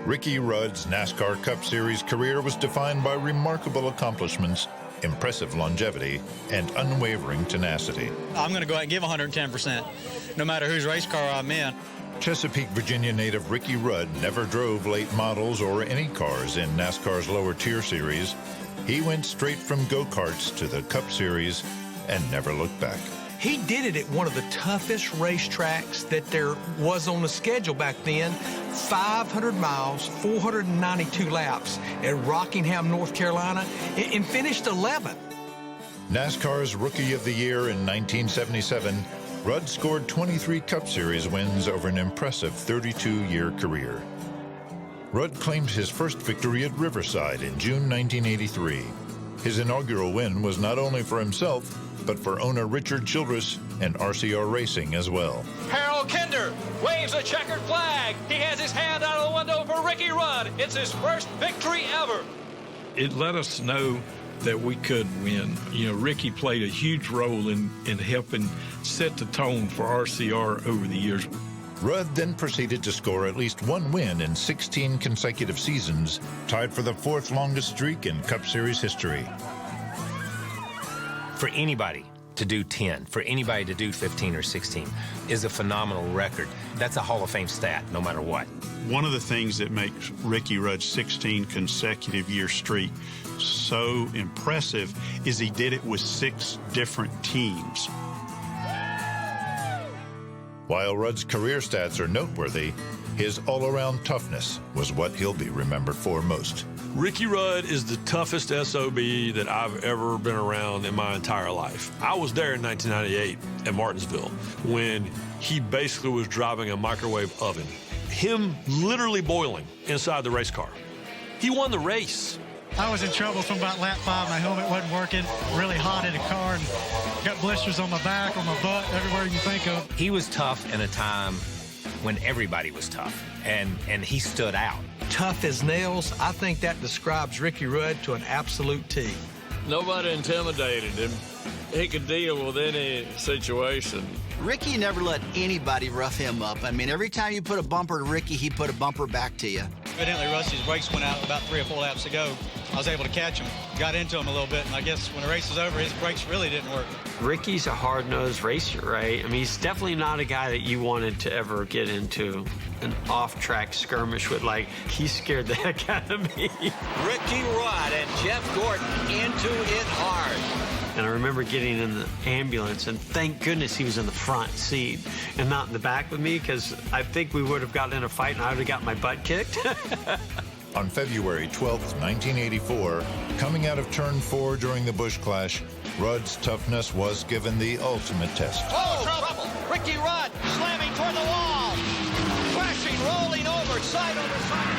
Ricky Rudd's NASCAR Cup Series career was defined by remarkable accomplishments, impressive longevity, and unwavering tenacity. I'm going to go out and give 110%, no matter whose race car I'm in. Chesapeake, Virginia native Ricky Rudd never drove late models or any cars in NASCAR's lower tier series. He went straight from go-karts to the Cup Series and never looked back. He did it at one of the toughest racetracks that there was on the schedule back then. 500 miles, 492 laps at Rockingham, North Carolina, and finished 11th. NASCAR's Rookie of the Year in 1977, Rudd scored 23 Cup Series wins over an impressive 32-year career. Rudd claimed his first victory at Riverside in June 1983. His inaugural win was not only for himself, but for owner Richard Childress and RCR Racing as well. Harold Kinder waves a checkered flag. He has his hand out of the window for Ricky Rudd. It's his first victory ever. It let us know that we could win. You know, Ricky played a huge role in helping set the tone for RCR over the years. Rudd then proceeded to score at least one win in 16 consecutive seasons, tied for the fourth longest streak in Cup Series history. For anybody to do 10, for anybody to do 15 or 16 is a phenomenal record. That's a Hall of Fame stat, no matter what. One of the things that makes Ricky Rudd's 16 consecutive year streak so impressive is he did it with 6 different teams. While Rudd's career stats are noteworthy, his all-around toughness was what he'll be remembered for most. Ricky Rudd is the toughest SOB that I've ever been around in my entire life. I was there in 1998 at Martinsville when he basically was driving a microwave oven. Him literally boiling inside the race car. He won the race. I was in trouble from about lap 5. My helmet wasn't working, really hot in the car, and got blisters on my back, on my butt, everywhere you can think of. He was tough in a time when everybody was tough, and he stood out. Tough as nails, I think that describes Ricky Rudd to an absolute T. Nobody intimidated him. He could deal with any situation. Ricky never let anybody rough him up. I mean, every time you put a bumper to Ricky, he put a bumper back to you. Evidently, Rusty's brakes went out about 3 or 4 laps ago. I was able to catch him, got into him a little bit, and I guess when the race was over, his brakes really didn't work. Ricky's a hard-nosed racer, right? I mean, he's definitely not a guy that you wanted to ever get into an off-track skirmish with. Like, he scared the heck out of me. Ricky Rudd and Jeff Gordon into it hard. And I remember getting in the ambulance, and thank goodness he was in the front seat and not in the back with me, because I think we would have gotten in a fight and I would have got my butt kicked. On February 12, 1984, coming out of Turn 4 during the Busch Clash, Rudd's toughness was given the ultimate test. Oh, trouble! Ricky Rudd slamming toward the wall. Crashing, rolling over, side over side.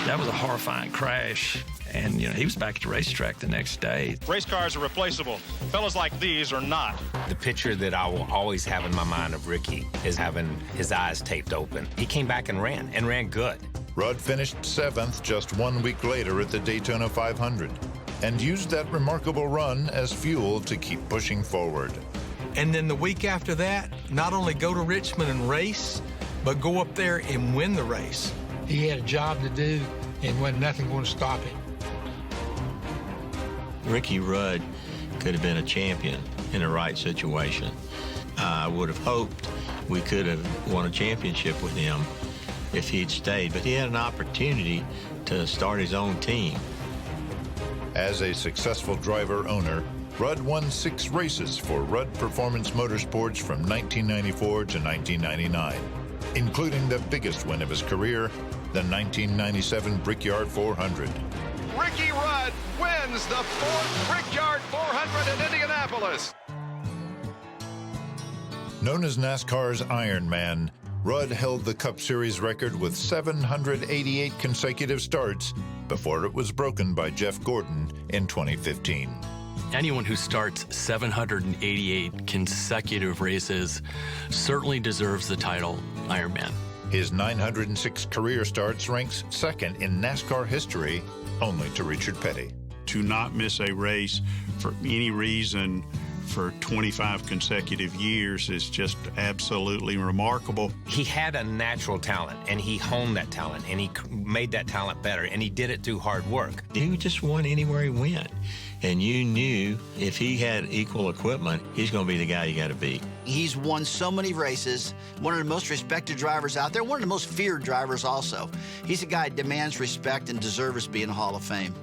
That was a horrifying crash, and, you know, he was back at the racetrack the next day. Race cars are replaceable. Fellas like these are not. The picture that I will always have in my mind of Ricky is having his eyes taped open. He came back and ran good. Rudd finished 7th just 1 week later at the Daytona 500 and used that remarkable run as fuel to keep pushing forward. And then the week after that, not only go to Richmond and race, but go up there and win the race. He had a job to do, and wasn't nothing going to stop him. Ricky Rudd could have been a champion in the right situation. I would have hoped we could have won a championship with him if he'd stayed, but he had an opportunity to start his own team. As a successful driver-owner, Rudd won 6 races for Rudd Performance Motorsports from 1994 to 1999, including the biggest win of his career, the 1997 Brickyard 400. Ricky Rudd wins the 4th Brickyard 400 in Indianapolis. Known as NASCAR's Iron Man, Rudd held the Cup Series record with 788 consecutive starts before it was broken by Jeff Gordon in 2015. Anyone who starts 788 consecutive races certainly deserves the title Iron Man. His 906 career starts ranks 2nd in NASCAR history, only to Richard Petty. To not miss a race for any reason for 25 consecutive years is just absolutely remarkable. He had a natural talent, and he honed that talent, and he made that talent better, and he did it through hard work. He just won anywhere he went. And you knew if he had equal equipment, he's going to be the guy you got to beat. He's won so many races, one of the most respected drivers out there, one of the most feared drivers also. He's a guy that demands respect and deserves to be in the Hall of Fame.